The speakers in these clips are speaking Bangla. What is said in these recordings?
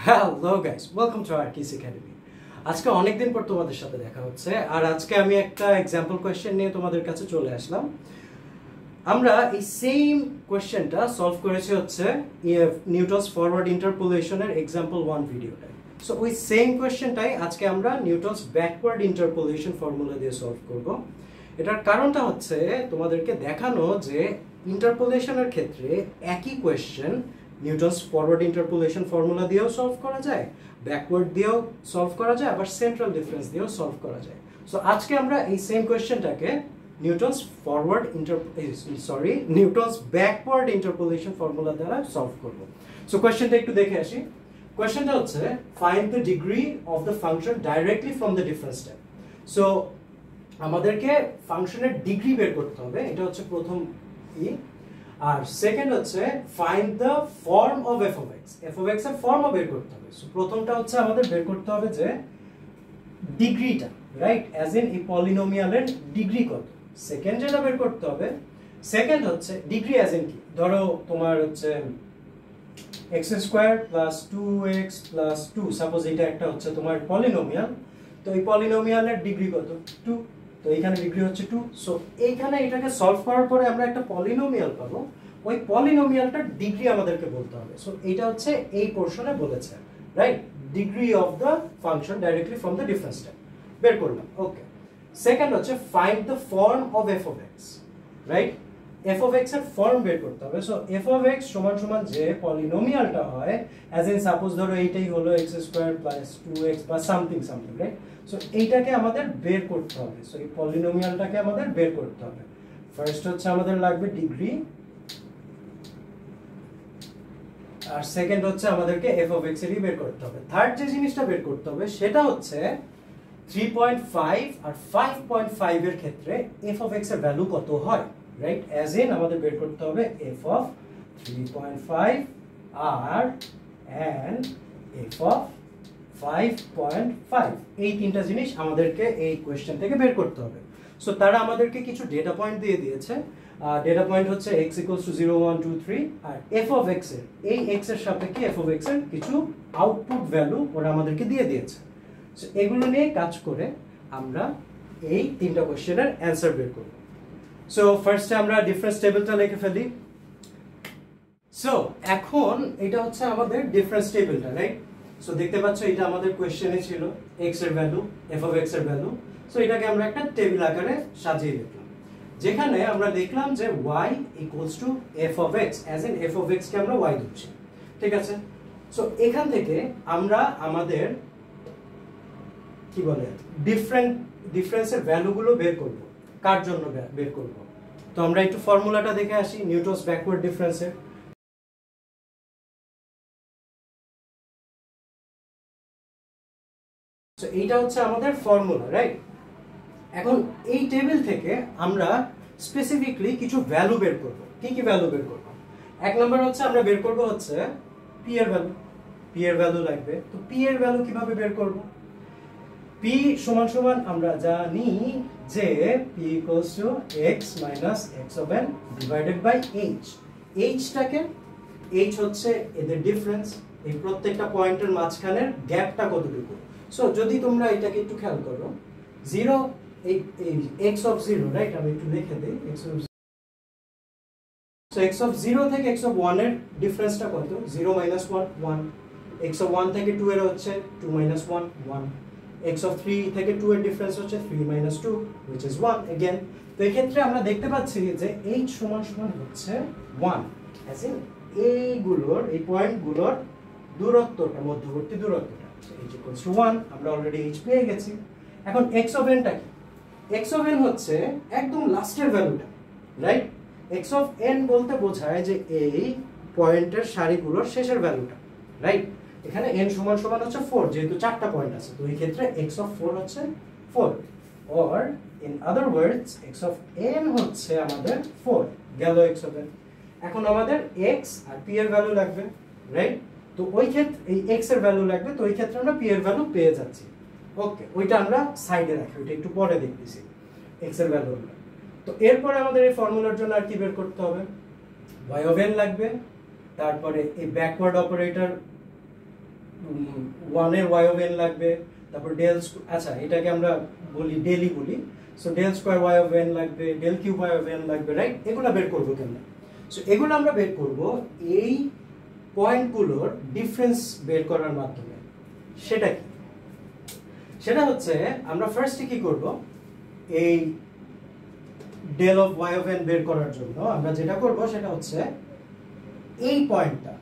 হ্যালো গাইস, ওয়েলকাম টু আরকিস একাডেমি। আজকে অনেক দিন পর তোমাদের সাথে দেখা হচ্ছে, আর আজকে আমি একটা এক্সাম্পল কোয়েশ্চেন নিয়ে তোমাদের কাছে চলে আসলাম। আমরা এই সেম কোয়েশ্চেনটা সলভ করেছি হচ্ছে নিউটনস ফরওয়ার্ড ইন্টারপোলেশনের এক্সাম্পল 1 ভিডিওটায়। সো ওই সেম কোয়েশ্চেনটাই আজকে আমরা নিউটনস ব্যাকওয়ার্ড ইন্টারপোলেশন ফর্মুলা দিয়ে সলভ করব। এটার কারণটা হচ্ছে তোমাদেরকে দেখানো যে ইন্টারপোলেশনের ক্ষেত্রে একই question Newton's forward interpolation formula দিয়েও সলভ করা যায়, ব্যাকওয়ার্ড দিয়েও সলভ করা যায়, আবার সেন্ট্রাল ডিফারেন্স দিয়েও সলভ করা যায়। সো আজকে আমরা এই সেম কোয়েশ্চেনটাকে নিউটনস ব্যাকওয়ার্ড ইন্টারপোলেশন ফর্মুলা দ্বারা সলভ করব। সো কোয়েশ্চেনটা একটু দেখে আসি। কোয়েশ্চেনটা হচ্ছে find the degree of the function directly from the difference step. So আমাদেরকে ফাংশনের ডিগ্রি বের করতে হবে, এটা হচ্ছে প্রথম ই। আর সেকেন্ড হচ্ছে find the form of f of x, f of x এর ফর্মও বের করতে হবে। সো প্রথমটা হচ্ছে আমাদের বের করতে হবে যে ডিগ্রিটা, রাইট, অ্যাজ ইন এই পলিনোমিয়ালের ডিগ্রি কত। সেকেন্ড যেটা বের করতে হবে, সেকেন্ড হচ্ছে ডিগ্রি অ্যাজ ইন কি, ধরো তোমার হচ্ছে x square plus 2x plus 2, suppose এটা একটা হচ্ছে তোমার পলিনোমিয়াল, তো এই পলিনোমিয়ালের ডিগ্রি কত 2, তো এইখানে ডিগ্রি হচ্ছে 2। সো এইখানে এটাকে সলভ করার পরে আমরা একটা পলিনোমিয়াল পাবো, ওই পলিনোমিয়ালটার ডিগ্রি আমাদেরকে বলতে হবে। সো এইটা হচ্ছে এই পোরশনে বলেছে, right, degree of the function directly from the difference step বের করলাম। ওকে, সেকেন্ড হচ্ছে find the form of f of x, right, F of x এর ফর্ম বের করতে হবে। সো এফ অফ এক্স সমান সমান যে পলিনোমিয়ালটা হয়, অ্যাজ ইন সাপোজ ধরো এইটাই হলো এক্স স্কোয়ার প্লাস 2x বা সামথিং সামথিং, রাইট। সো এইটাকে আমাদের বের করতে হবে। সো এই পলিনোমিয়ালটাকে আমাদের বের করতে হবে। ফার্স্ট হচ্ছে আমাদের লাগবে ডিগ্রি, আর সেকেন্ড হচ্ছে আমাদেরকে এফ অফ এক্স এরই বের করতে হবে। থার্ড যে জিনিসটা বের করতে হবে সেটা হচ্ছে 3.5 আর 5.5 এর ক্ষেত্রে এফ অফ এক্স এর ভ্যালু কত হয়, রাইট, অ্যাজ ইন আমাদের বের করতে হবে এফ অফ 3.5 আর এন্ড এফ অফ 5.5। এই তিনটা জিনিস আমাদেরকে এই কোয়েশ্চেন থেকে বের করতে হবে। সো তারা আমাদেরকে কিছু ডেটা পয়েন্ট দিয়ে দিয়েছে। ডেটা পয়েন্ট হচ্ছে x = 0 1 2 3, আর f of x এর এই x এর সাপেক্ষে f of x এর কিছু আউটপুট ভ্যালু ওরা আমাদেরকে দিয়ে দিয়েছে। সো এগুলো নিয়ে কাজ করে আমরা এই তিনটা কোশ্চেনের অ্যানসার বের করব। সো ফার্স্টে আমরা ডিফারেন্স টেবিলটা লিখে ফেলি। সো এখন এটা হচ্ছে আমাদের ডিফারেন্স টেবিলটা, রাইট। সো দেখতে পাচ্ছ এটা আমাদের কোশ্চেনে ছিল x এর ভ্যালু, f of x এর ভ্যালু। সো এটাকে আমরা একটা টেবিল আকারে সাজিয়ে লিখলাম, যেখানে আমরা দেখলাম যে y = f of x, as in f of x কে আমরা y ধরছি, ঠিক আছে। সো এখান থেকে আমরা আমাদের কি বলে ডিফারেন্সের ভ্যালুগুলো বের করব। কার জন্য বের করব? তো আমরা একটু ফর্মুলাটা দেখে আসি নিউটনস ব্যাকওয়ার্ড ডিফারেন্সের। সো এইটা হচ্ছে আমাদের ফর্মুলা, রাইট। এখন এই টেবিল থেকে আমরা স্পেসিফিকলি কিছু ভ্যালু বের করব। কি কি ভ্যালু বের করব? এক নম্বর হচ্ছে আমরা বের করব হচ্ছে p এর ভ্যালু। p এর ভ্যালু লাগবে। তো p এর ভ্যালু কিভাবে বের করব? p সমান সমান আমরা জানি যে p = x - x of n divided by h। h টাকে, h হচ্ছে এদের ডিফারেন্স, এই প্রত্যেকটা পয়েন্টের মাঝখানের গ্যাপটা কতটুকু। সো যদি তোমরা এটাকে একটু খেয়াল করো, 0 এই x of 0, রাইট, আমি একটু লিখে দেই x of 0। So x of 0 থেকে x of 1 এর ডিফারেন্সটা কত? 0 - 1 1। x of 1 থেকে 2 এর হচ্ছে 2 - 1 1। x of 3 থেকে 2 এর ডিফারেন্স হচ্ছে 3 - 2 which is 1 again। তো এই ক্ষেত্রে আমরা দেখতে পাচ্ছি যে h সমান সমান হচ্ছে 1, as in এইগুলোর, এই পয়েন্টগুলোর দূরত্বটা, মধ্যবর্তী দূরত্বটা, h = 1। আমরা অলরেডি h পেয়ে গেছি। এখন x of n টা কি? x of n হচ্ছে একদম লাস্টের ভ্যালুটা, রাইট। x of n বলতে বোঝায় যে এই পয়েন্টের সারিগুলোর শেষের ভ্যালুটা, রাইট। এখানে n সমান সমান হচ্ছে 4, যেহেতু চারটা পয়েন্ট আছে, তো এই ক্ষেত্রে x of 4 হচ্ছে 4, or in other words x of n হচ্ছে আমাদের 4 গেল x of n। এখন আমাদের x আর p এর ভ্যালু লাগবে, রাইট। তো ওই ক্ষেত্রে এই x এর ভ্যালু লাগবে, তো ওই ক্ষেত্রে আমরা p এর ভ্যালু পেয়ে যাচ্ছি। ওকে, ওইটা আমরা সাইডে রাখি, ওইটা একটু পরে দেখতেছি x এর ভ্যালু। তো এরপরে আমাদের এই ফর্মুলার জন্য আর কি বের করতে হবে? y of n লাগবে, তারপরে এই ব্যাকওয়ার্ড অপারেটর 1 এর y of n লাগবে, তারপর ডেল, আচ্ছা এটাকে আমরা বলি ডেলই বলি, so del square y of n লাগবে, del cube y of n লাগবে, রাইট? এগুলো বের করব কেমনে? সো এগুলো আমরা বের করব এই পয়েন্টগুলোর ডিফারেন্স বের করার মাধ্যমে। সেটা কি? সেটা হচ্ছে আমরা ফার্স্টে কি করব, এই del of y of n বের করার জন্য আমরা যেটা করব সেটা হচ্ছে এই পয়েন্টটা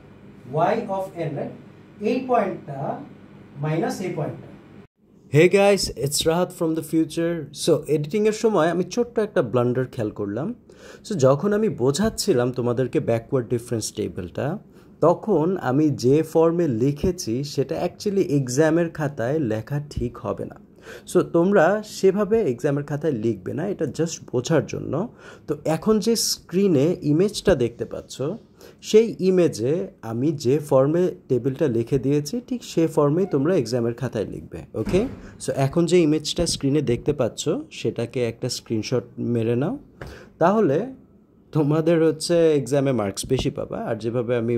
y of n, রাইট? এই পয়েন্টটা মাইনাস এই পয়েন্টটা। Hey guys, it's Rahat from the future. So এডিটিংয়ের সময় আমি ছোট্ট একটা ব্লান্ডার খেয়াল করলাম। সো যখন আমি বোঝাচ্ছিলাম তোমাদেরকে ব্যাকওয়ার্ড ডিফারেন্স টেবিলটা, তখন আমি যে ফর্মে লিখেছি সেটা অ্যাকচুয়ালি এক্সামের খাতায় লেখা ঠিক হবে না। সো তোমরা সেভাবে এক্সামের খাতায় লিখবে না, এটা জাস্ট বোঝার জন্য। তো এখন যে স্ক্রিনে ইমেজটা দেখতে পাচ্ছ, সেই ইমেজে আমি যে ফর্মে টেবিলটা লিখে দিয়েছি ঠিক সেই ফর্মেই তোমরা এক্সামের খাতায় লিখবে, ওকে? সো এখন যে ইমেজটা স্ক্রিনে দেখতে পাচ্ছ সেটাকে একটা স্ক্রিনশট মেরে নাও, তাহলে তোমাদের হচ্ছে এক্সামে মার্কস বেশি পাবা। আর যেভাবে আমি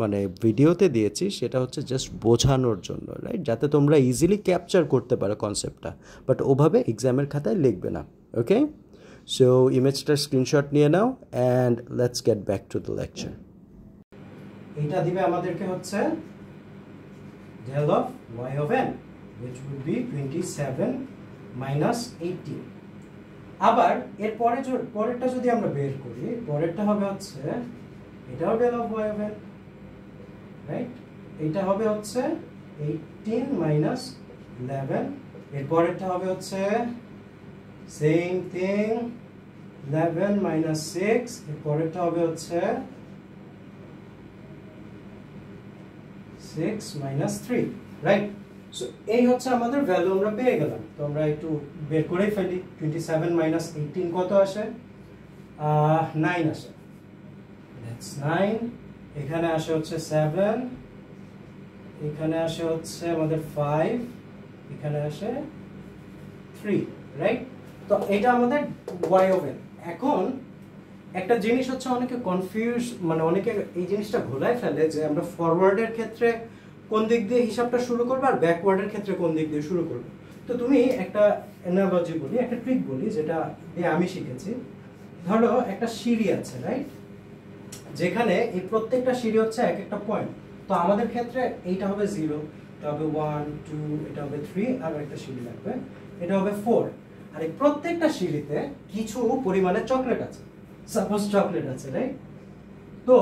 মানে ভিডিওতে দিয়েছি সেটা হচ্ছে জাস্ট বোঝানোর জন্য, রাইট? যাতে তোমরা ইজিলি ক্যাপচার করতে পারো কনসেপ্টটা, বাট ওভাবে এক্সামের খাতায় লিখবে না, ওকে? সো ইমেজটার স্ক্রিনশট নিয়ে নাও and let's get back to the lecture. এটা দিবে আমাদেরকে হচ্ছে del of y of n which would be 27 minus 18। আবার এর পরেরটা যদি আমরা বের করি, পরেরটা হবে হচ্ছে এটাও del of y of n, right? এটা হবে হচ্ছে 18 minus 11। এর পরেরটা হবে হচ্ছে সেম থিং 11 minus 6। এর পরেরটা হবে হচ্ছে 6 minus 3, রাইট? সো এই হচ্ছে আমাদের ভ্যালু আমরা পেয়ে গেলাম। তো আমরা একটু বের করেই ফেলি। 27 minus 18 কত আসে? 9 আসে, দ্যাটস 9। এখানে আসে হচ্ছে 7, এখানে আসে হচ্ছে আমাদের 5, এখানে আসে 3, রাইট? তো এটা আমাদের y of n। এখন একটা জিনিস হচ্ছে অনেকে কনফিউজ, মানে অনেকে এই জিনিসটা ভুলায় ফেলে যে আমরা ফরওয়ার্ডের ক্ষেত্রে কোন দিক দিয়ে হিসাবটা শুরু করব আর ব্যাকওয়ার্ডের ক্ষেত্রে কোন দিক দিয়ে শুরু করব। তো তুমি একটা অ্যানালজি বলি, একটা ট্রিক বলি যেটা দিয়ে আমি শিখেছি। ধরো একটা সিঁড়ি আছে, রাইট? যেখানে এই প্রত্যেকটা সিঁড়ি হচ্ছে এক একটা পয়েন্ট। তো আমাদের ক্ষেত্রে এইটা হবে 0, এটা হবে 1 2, এটা হবে 3, আর একটা সিঁড়ি লাগবে, এটা হবে 4। আর এই প্রত্যেকটা সিঁড়িতে কিছু পরিমাণে চকলেট আছে, সাপোজ চকলেট আছে, রাইট? তো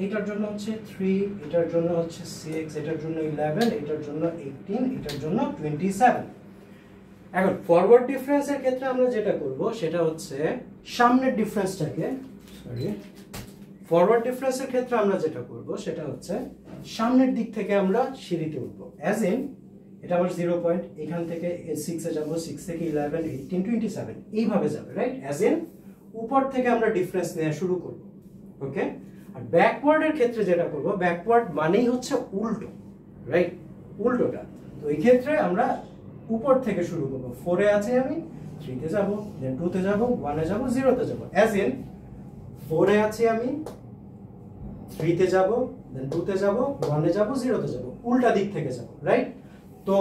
এটার জন্য হচ্ছে 3, এটার জন্য হচ্ছে 6, এটার জন্য 11, এটার জন্য 18, এটার জন্য 27। এখন ফরওয়ার্ড ডিফারেন্সের ক্ষেত্রে আমরা যেটা করব সেটা হচ্ছে সামনের ডিফারেন্সটাকে, ফরওয়ার্ড ডিফারেন্সের ক্ষেত্রে আমরা যেটা করব সেটা হচ্ছে সামনের দিক থেকে আমরা সিঁড়িতে উঠব। অ্যাজ ইন এটা আমার 0 পয়েন্ট, এখান থেকে 6 এ যাব, 6 থেকে 11 18 27 এইভাবে যাবে, রাইট? অ্যাজ ইন উপর থেকে আমরা ডিফারেন্স নেওয়া শুরু করব, ওকে? আর ব্যাকওয়ার্ডের ক্ষেত্রে যেটা করব, ব্যাকওয়ার্ড মানেই হচ্ছে উল্টো, রাইট? উল্টোটা। তো এই ক্ষেত্রে আমরা উপর থেকে শুরু করব। 4 এ আছে আমি, 3 তে যাব, দেন 2 তে যাব, 1 এ যাব, 0 তে যাব। অ্যাজ ইন 4 এ আছি আমি, 3 তে যাব, দেন 2 তে যাব, 1 এ যাব, 0 তে যাব, উল্টা দিক থেকে যাব, রাইট? তো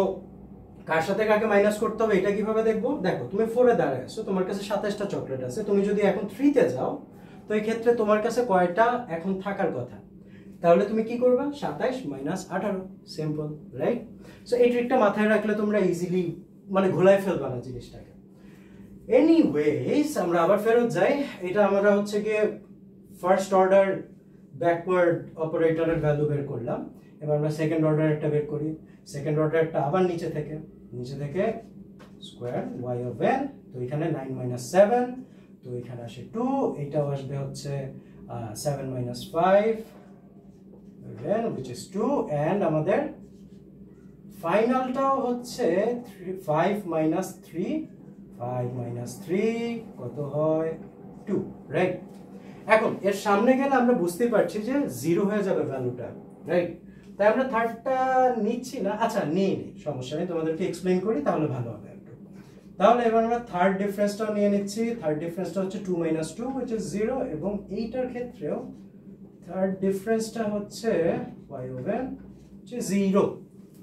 কার সাথে কাকে মাইনাস করতে হবে এটা কিভাবে দেখবো? দেখো তুমি 4 এ দাঁড়ায় আছো, তোমার কাছে 27টা চকলেট আছে। তুমি যদি এখন 3 তে যাও, তো এই ক্ষেত্রে তোমার কাছে কয়টা এখন থাকার কথা? তাহলে তুমি কি করবা? 27 minus 18, সিম্পল, রাইট? সো এই ট্রিকটা মাথায় রাখলে তোমরা ইজিলি মানে ঘোলায় ফেলবা না জিনিসটাকে। এনিওয়েজ আমরা আবার ফেরত যাই। এটা আমরা হচ্ছে গিয়ে ফার্স্ট অর্ডার ব্যাকওয়ার্ড অপারেটরের ভ্যালু বের করলাম। এবার আমরা সেকেন্ড অর্ডার একটা বের করি। সেকেন্ড অর্ডারটা আবার নিচে থেকে স্কোয়ার y of n। তো এখানে 9 minus 7, তো এখানে আসে 2, এটাও আসবে হচ্ছে 7 minus 5 again which is 2, and আমাদের ফাইনালটাও হচ্ছে 5 minus 3 কত হয়? 2, রাইট? এখন এর সামনে গেলে আমরা বুঝতে পারছি যে 0 হয়ে যাবে ভ্যালুটা, রাইট? তাই আমরা থার্ডটা নিচ্ছি না। আচ্ছা নিই, সমস্যা নেই, তোমাদেরকে এক্সপ্লেইন করি তাহলে ভালো হবে একটু। তাহলে এবার আমরা থার্ড ডিফারেন্সটাও নিয়ে নিচ্ছি। থার্ড ডিফারেন্সটা হচ্ছে 2 minus 2 which is 0, এবং এইটার ক্ষেত্রেও থার্ড ডিফারেন্সটা হচ্ছে y of n হচ্ছে 0,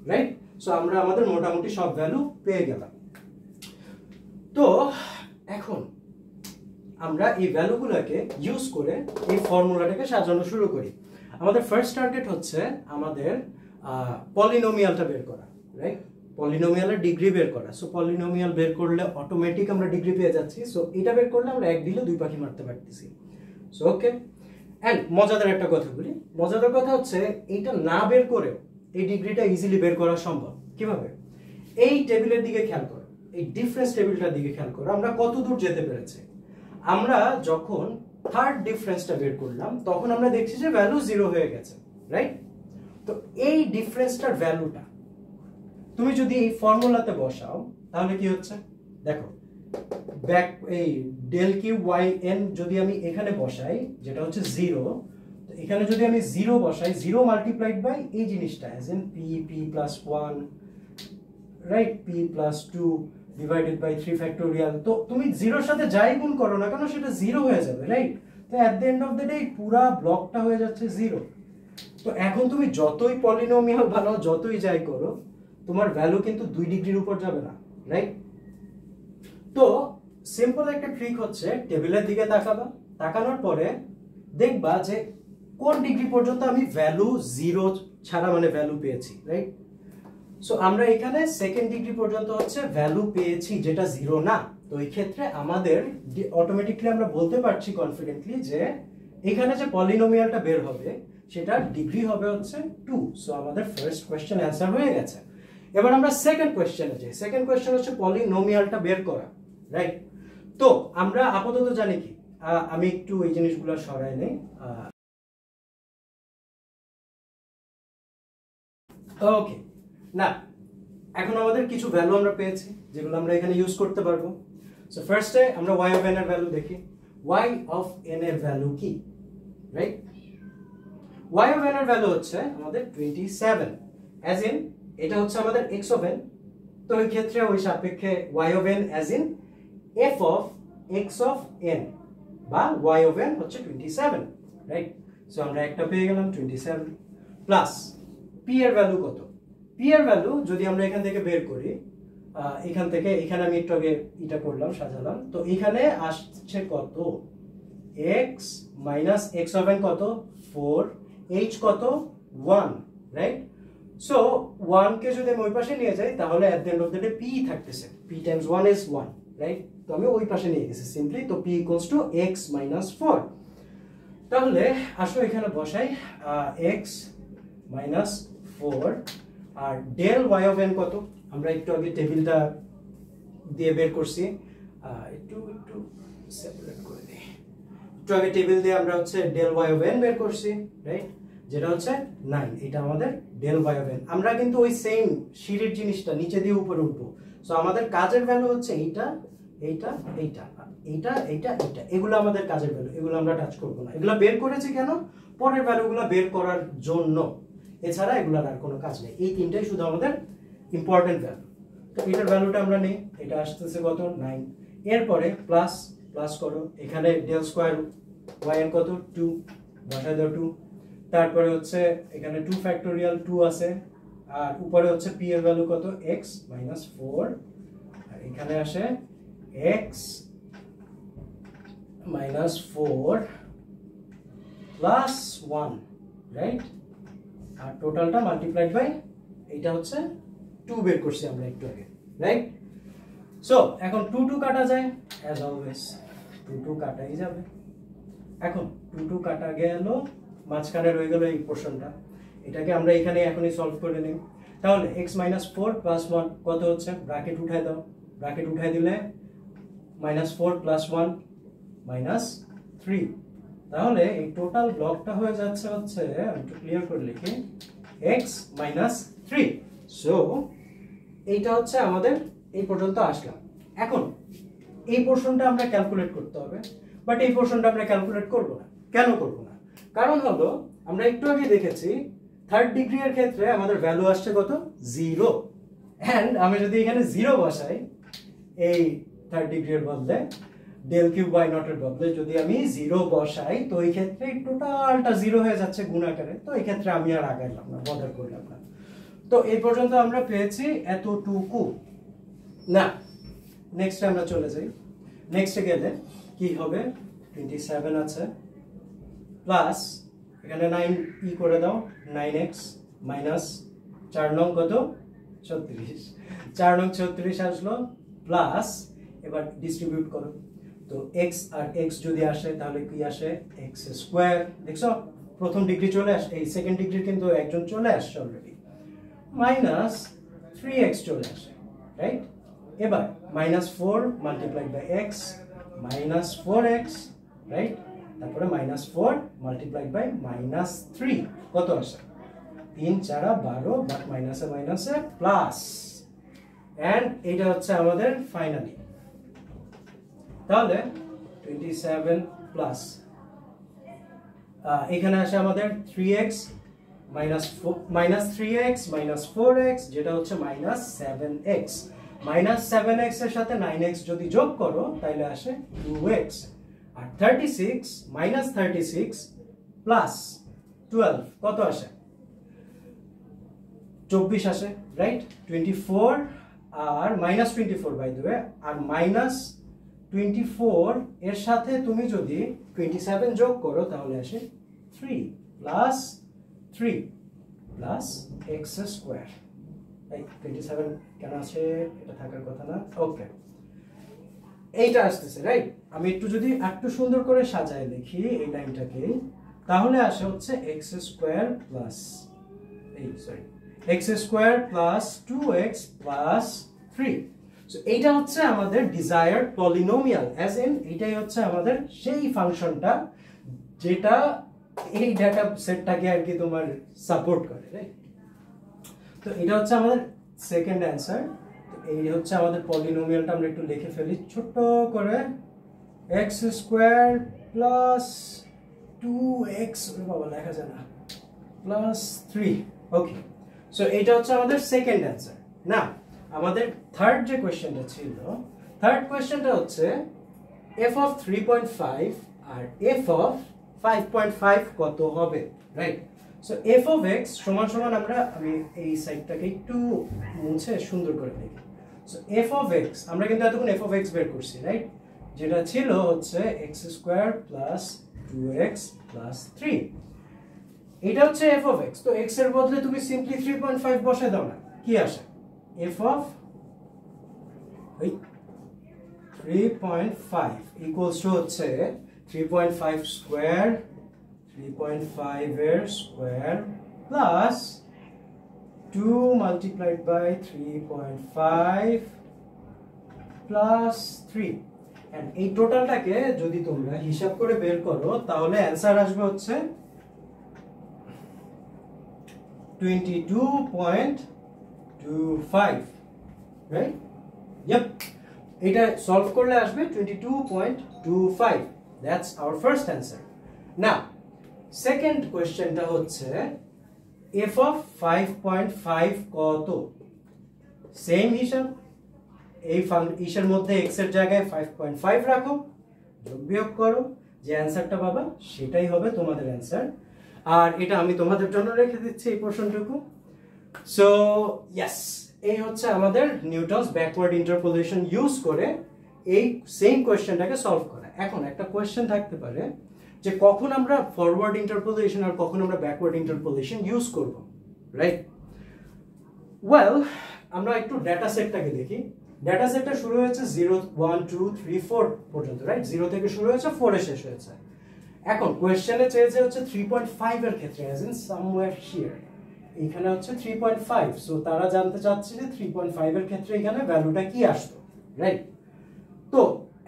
রাইট? সো আমরা আমাদের মোটামুটি সব ভ্যালু পেয়ে গেলাম। তো এখন আমরা এই ভ্যালুগুলোকে ইউজ করে এই ফর্মুলাটাকে সাজানো শুরু করি। আমাদের ফার্স্ট টার্গেট হচ্ছে আমাদের পলিনোমিয়ালটা বের করা, রাইট? পলিনোমিয়ালের ডিগ্রি বের করা। সো পলিনোমিয়াল বের করলে অটোমেটিক আমরা ডিগ্রি পেয়ে যাচ্ছি। সো এটা বের করলে আমরা এক দিলে দুই পাখি মারতে পারতেছি। সো ওকে, এন্ড মজাদার একটা কথা বলি। মজাদার কথা হচ্ছে এইটা না বের করেও এই ডিগ্রিটা ইজিলি বের করা সম্ভব। কিভাবে? এই টেবিলের দিকে খেয়াল করো, এই ডিফারেন্স টেবিলটার দিকে খেয়াল করো, আমরা কত দূর যেতে পেরেছি। আমরা যখন থার্ড ডিফারেন্সটা বের করলাম তখন আমরা দেখছি যে ভ্যালু 0 হয়ে গেছে, রাইট? তো এই ডিফারেন্সটার ভ্যালুটা তুমি যদি এই ফর্মুলাতে বসাও তাহলে কি হচ্ছে দেখো, ব্যাক এই ডেল কিউব ওয়াই এন যদি আমি এখানে বসাই যেটা হচ্ছে 0, তো এখানে যদি আমি 0 বসাই, 0 মাল্টিপ্লাইড বাই এই জিনিসটা as in p plus 1, right? p plus 2 divided by 3 factorial. তো তুমি 0 এর সাথে যাই গুণ করো না কেন সেটা 0 হয়ে যাবে, রাইট? তো এট the end of the day পুরো ব্লকটা হয়ে যাচ্ছে 0। তো এখন তুমি যতই পলিনোমিয়াল বানাও, যতই যাই করো, তোমার ভ্যালু কিন্তু 2 ডিগ্রির উপর যাবে না, রাইট? তো সিম্পল একটা ট্রিক হচ্ছে টেবিলের দিকে তাকাবা, তাকানোর পরে দেখবা যে কোন ডিগ্রি পর্যন্ত আমি ভ্যালু 0 ছাড়া মানে ভ্যালু পেয়েছি, রাইট? সো আমরা এখানে সেকেন্ড ডিগ্রি পর্যন্ত হচ্ছে ভ্যালু পেয়েছি যেটা 0 না। তো এই ক্ষেত্রে আমাদের অটোমেটিক্যালি আমরা বলতে পারছি কনফিডেন্টলি যে এখানে যে পলিনোমিয়ালটা বের হবে সেটার ডিগ্রি হবে হচ্ছে 2। সো আমাদের ফার্স্ট কোশ্চেন অ্যান্সার হয়ে গেছে। এবার আমরা সেকেন্ড কোশ্চেনে যাই। সেকেন্ড কোশ্চেন হচ্ছে পলিনোমিয়ালটা বের করা, রাইট? তো আমরা আপাতত জানি কি, আমি একটু এই জিনিসগুলো সরাই নেই। ওকে, না এখন আমাদের কিছু ভ্যালু আমরা পেয়েছি যেগুলো আমরা এখানে ইউজ করতে পারবো। সো ফার্স্টে আমরা y অফ n এর ভ্যালু দেখি। y অফ n এর ভ্যালু কি, রাইট? y অফ n এর ভ্যালু হচ্ছে আমাদের 27, অ্যাজ ইন এটা হচ্ছে আমাদের x অফ n। তো এই ক্ষেত্রে ওই সাপেক্ষে y of n as in f of x of n বা y অফ n হচ্ছে 27, রাইট? সো আমরা একটা পেয়ে গেলাম 27 প্লাস p এর ভ্যালু কত। p এর ভ্যালু যদি আমরা এখান থেকে বের করি, এখান থেকে এখানে আমি একটু আগে এটা করলাম, সাজালাম। তো এখানে আসছে কত, x minus x of n কত 4, h কত 1, রাইট? সো 1 কে যদি আমি ওই পাশে নিয়ে যাই তাহলে at the end of the day p থাকতেছে, p টাইমস 1 ইজ 1, রাইট? তো আমি ওই পাশে নিয়ে গেছি সিম্পলি। তো p equals to x minus 4। তাহলে আসো এখানে বসাই x মাইনাস 4 আর ডেল y অফ n কত, আমরা একটু আগে টেবিলটা দিয়ে বের করছি। একটু সেপারেট করে দিই। একটু আগে টেবিল দিয়ে আমরা হচ্ছে ডেল y অফ n বের করছি, রাইট? যেটা হচ্ছে 9। এটা আমাদের ডেল y অফ n। আমরা কিন্তু ওই সেম সিঁড়ির জিনিসটা নিচে দিয়ে উপরে উঠবো। সো আমাদের কাজের ভ্যালু হচ্ছে এইটা, এইটা, এইটা, এইটা, এইটা, এইটা। এগুলো আমাদের কাজের ভ্যালু, এগুলো আমরা টাচ করব না। এগুলো বের করেছি কেন? পরের ভ্যালুগুলো বের করার জন্য। এছাড়া এগুলোর আর কোনো কাজ নেই। এই তিনটাই শুধু আমাদের ইম্পর্টেন্ট ভ্যালু। তো এটার ভ্যালুটা আমরা নেই, এটা আসতেছে কত 9। এরপরে প্লাস প্লাস করো, এখানে ডেল স্কয়ার y n কত 2, বসায় দাও 2। তারপরে হচ্ছে এখানে 2 ফ্যাক্টোরিয়াল 2 আছে, আর উপরে হচ্ছে p এর ভ্যালু কত x মাইনাস 4, আর এখানে আসে x মাইনাস 4 প্লাস 1, রাইট? আর টোটালটা মাল্টিপ্লাইড বাই এইটা হচ্ছে 2 বের করছি আমরা একটু আগে, রাইট? সো এখন 2 2 কাটা যায় অ্যাজ অলওয়েজ, 2 2 কাটাই যাবে। এখন 2 2 কাটা গেল, মাঝখানে রয়ে গেল এই পোরশনটা। এটাকে আমরা এখানে এখনই সলভ করে নিই। তাহলে x মাইনাস 4 প্লাস 1 কত হচ্ছে, ব্র্যাকেট উঠাই দাও। ব্র্যাকেট উঠাই দিলে মাইনাস 4 প্লাস 1 মাইনাস 3। তাহলে এই টোটাল ব্লকটা হয়ে যাচ্ছে হচ্ছে, আমি একটু ক্লিয়ার করে লিখি, x মাইনাস 3। সো এইটা হচ্ছে আমাদের এই পর্যন্ত আসলাম। এখন এই পোরশনটা আমরা ক্যালকুলেট করতে হবে, বাট এই পোরশনটা আমরা ক্যালকুলেট করব না। কেন করব না? কারণ হলো আমরা একটু আগে দেখেছি থার্ড ডিগ্রি এর ক্ষেত্রে আমাদের ভ্যালু আসছে কত 0, এন্ড আমি যদি এখানে 0 বসাই এই থার্ড ডিগ্রি এর বদলে, ডেল কিউব বাই নট এর বদলে যদি আমি 0 বসাই, তো এই ক্ষেত্রে টোটালটা 0 হয়ে যাচ্ছে গুণ আকারে। তো এই ক্ষেত্রে আমি আর আগাইলাম না, বদার করলাম না। তো এই পর্যন্ত আমরা পেয়েছি এতটুকু। না, নেক্সটে আমরা চলে যাই। নেক্সটে গেলে কি হবে, 27 আছে প্লাস এখানে 9 করে দাও, 9x মাইনাস 4 নং কত 36, 4 নং 36 আসলো প্লাস এবার ডিস্ট্রিবিউট করো। তো x আর x যদি আসে তাহলে কি আসে, x স্কয়ার। দেখছো প্রথম ডিগ্রি চলে আসে, এই সেকেন্ড ডিগ্রি কিন্তু একজন চলে আসছে অলরেডি, মাইনাস 3x চলে আসে, রাইট? এবার -4 multiplied by x minus 4x, right? তারপরে -4 মাল্টিপ্লাইড বাই -3 কত আসে, 3 4 12, বাট মাইনাসে মাইনাসে প্লাস, এন্ড এটা হচ্ছে আমাদের ফাইনালি। তাহলে 27 প্লাস এখানে আসে আমাদের 3x minus 3x minus 4x, যেটা হচ্ছে -7x। -7x এর সাথে 9x যদি যোগ করো তাহলে আসে 2x। আর 36 -36 প্লাস 12 কত আসে, 24 আসে, রাইট? 24 আর -24 বাই দ্য ওয়ে, আর -24 এর সাথে তুমি যদি 27 যোগ করো তাহলে আসে 3 প্লাস 3 প্লাস x স্কয়ার। এই 27 কেন আছে, এটা থাকার কথা না। ওকে, এইটা আসতেছে, রাইট? আমি একটু যদি একটু সুন্দর করে সাজায় লিখি এই লাইনটাকে, তাহলে আসে হচ্ছে x square plus x square plus 2x plus 3। So এইটা হচ্ছে আমাদের ডিজায়ার্ড পলিনোমিয়াল, অ্যাজ ইন এটাই হচ্ছে আমাদের সেই ফাংশনটা যেটা এই ডেটা সেটটাকে আর কি তোমার সাপোর্ট করে, রাইট? তো এটা হচ্ছে আমাদের সেকেন্ড অ্যান্সার। তো এই হচ্ছে আমাদের পলিনোমিয়ালটা, আমরা একটু লিখে ফেলি ছোট করে, x স্কয়ার প্লাস 2x, বাবা লেখা যায় না, প্লাস 3। ওকে, সো এটা হচ্ছে আমাদের সেকেন্ড অ্যান্সার। না, আমাদের থার্ড যে কোশ্চেনটা ছিল, থার্ড কোশ্চেনটা হচ্ছে f অফ 3.5 আর f অফ 5.5 কত হবে, right? So f of x সমান সমান আমি এই সাইডটাকে একটু মুছে সুন্দর করে লিখি। সো f অফ x আমরা কিন্তু এতক্ষণ f অফ x বের করছি, রাইট? যেটা ছিল হচ্ছে x square plus 2x plus 3। এটা হচ্ছে f অফ x। তো x এর বদলে তুমি সিম্পলি 3.5 বসায় দাও না, কি আসে, f অফ 3.5 ইকুয়ালস টু হচ্ছে 3.5 স্কয়ার, 3.5 এর square plus 2 multiplied by 3.5 plus 3। And এই টোটালটাকে যদি তোমরা হিসাব করে বের করো তাহলে অ্যানসার আসবে হচ্ছে 22.25, রাইট? ইয়েপ, এটা সলভ করলে আসবে 22.25। That's our first answer. Now second কোশ্চেনটা হচ্ছে f অফ 5.5 কত? সেম হিসাব, এই ইসের মধ্যে x এর জায়গায় 5.5 রাখো, যোগ বিয়োগ করো, যে অ্যানসারটা পাবা সেটাই হবে তোমাদের অ্যানসার। আর এটা আমি তোমাদের জন্য রেখে দিচ্ছি এই পোরশনটুকু। সো ইয়েস, এই হচ্ছে আমাদের নিউটনস ব্যাকওয়ার্ড ইন্টারপোলেশন ইউজ করে এই সেম কোশ্চেনটাকে সলভ করা। এখন একটা কোশ্চেন থাকতে পারে যে কখন আমরা ফরওয়ার্ড ইন্টারপোলেশন আর কখন আমরা ব্যাকওয়ার্ড ইন্টারপোলেশন ইউজ করব, রাইট? ওয়েল, আমরা একটু ডেটা সেটটাকে দেখি। ডেটা সেটটা শুরু হয়েছে 0 1 2 3 4 পর্যন্ত, রাইট? 0 থেকে শুরু হয়েছে 4 এ শেষ হয়েছে। এখন কোশ্চেনে চেয়েছে হচ্ছে 3.5 এর ক্ষেত্রে, অ্যাজ ইন সামওয়্যার হিয়ার এখানে হচ্ছে 3.5। সো তারা জানতে চাচ্ছে যে 3.5 এর ক্ষেত্রে এখানে ভ্যালুটা কি আসতো, রাইট? তো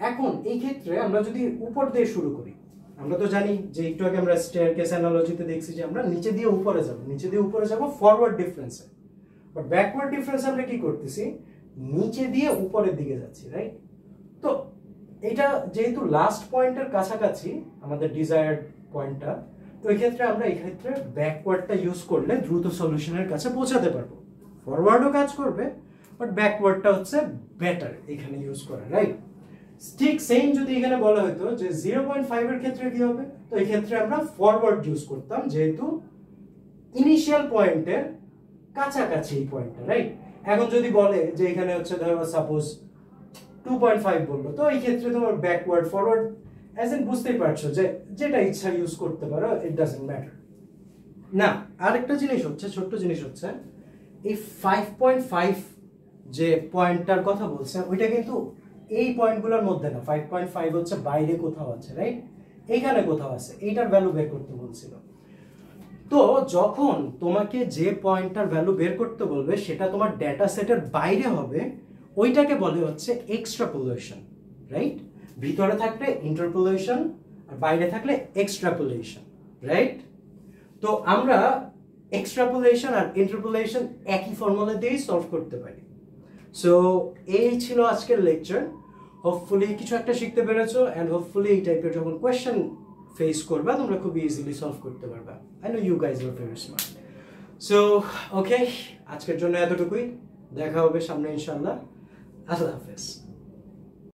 এখন এই ক্ষেত্রে আমরা যদি উপর দিয়ে শুরু করি, আমরা তো জানি যে একটু আগে আমরা স্টেয়ারকেস অ্যানালজিতে দেখছি যে আমরা নিচে দিয়ে উপরে যাব, নিচে দিয়ে উপরে যাব ফরওয়ার্ড ডিফারেন্সে। বাট ব্যাকওয়ার্ড ডিফারেন্স আমরা কি করতেছি, নিচে দিয়ে উপরের দিকে যাচ্ছি, রাইট? তো এটা যেহেতু লাস্ট পয়েন্টের কাছাকাছি আমাদের ডিজায়ার্ড পয়েন্টটা, তো এই ক্ষেত্রে আমরা এই ক্ষেত্রে ব্যাকওয়ার্ডটা ইউজ করলে দ্রুত সলিউশনের কাছে পৌঁছাতে পারবো। ফরওয়ার্ডও কাজ করবে, বাট ব্যাকওয়ার্ডটা হচ্ছে বেটার এখানে ইউজ করা, রাইট? ঠিক সেম যদি এখানে বলা হতো যে 0.5 এর ক্ষেত্রে কি হবে, তো এই ক্ষেত্রে আমরা ফরওয়ার্ড ইউজ করতাম, যেহেতু ইনিশিয়াল পয়েন্টের কাছাকাছি এই পয়েন্টটা, রাইট? এখন যদি বলে যে এখানে হচ্ছে ধরো সাপোজ 2.5 বললো, তো এই ক্ষেত্রে তোমার ব্যাকওয়ার্ড ফরওয়ার্ড অ্যাজ এন বুঝতেই পারছো যে যেটা ইচ্ছা ইউজ করতে পারো, ইট ডাজন্ট ম্যাটার। না, আরেকটা জিনিস হচ্ছে, ছোট্ট জিনিস হচ্ছে, এই 5.5 যে পয়েন্টটার কথা বলছে ওইটা কিন্তু এই পয়েন্টগুলোর মধ্যে না, 5.5 হচ্ছে বাইরে কোথাও আছে, রাইট? এইখানে কোথাও আছে, এইটার ভ্যালু বের করতে বলছিল। তো যখন তোমাকে যে পয়েন্টটার ভ্যালু বের করতে বলবে সেটা তোমার ডেটা সেটের বাইরে হবে, ওইটাকে বলে হচ্ছে এক্সট্রাপোলেশন, রাইট? ভিতরে থাকলে ইন্টারপোলেশন আর বাইরে থাকলে এক্সট্রাপোলেশন, রাইট? তো আমরা এক্সট্রাপোলেশন আর ইন্টারপোলেশন একই ফর্মুলা দিয়েই সলভ করতে পারি। সো এই ছিল আজকের লেকচার। হোপফুলি কিছু একটা শিখতে পেরেছো, অ্যান্ড হোপফুলি এই টাইপের যখন কোয়েশ্চেন ফেস করবা তোমরা খুব ইজিলি সলভ করতে পারবা। I know you guys are very smart. So okay, আজকের জন্য এতটুকুই, দেখা হবে সামনে ইনশাআল্লাহ। আল্লাহ হাফেজ।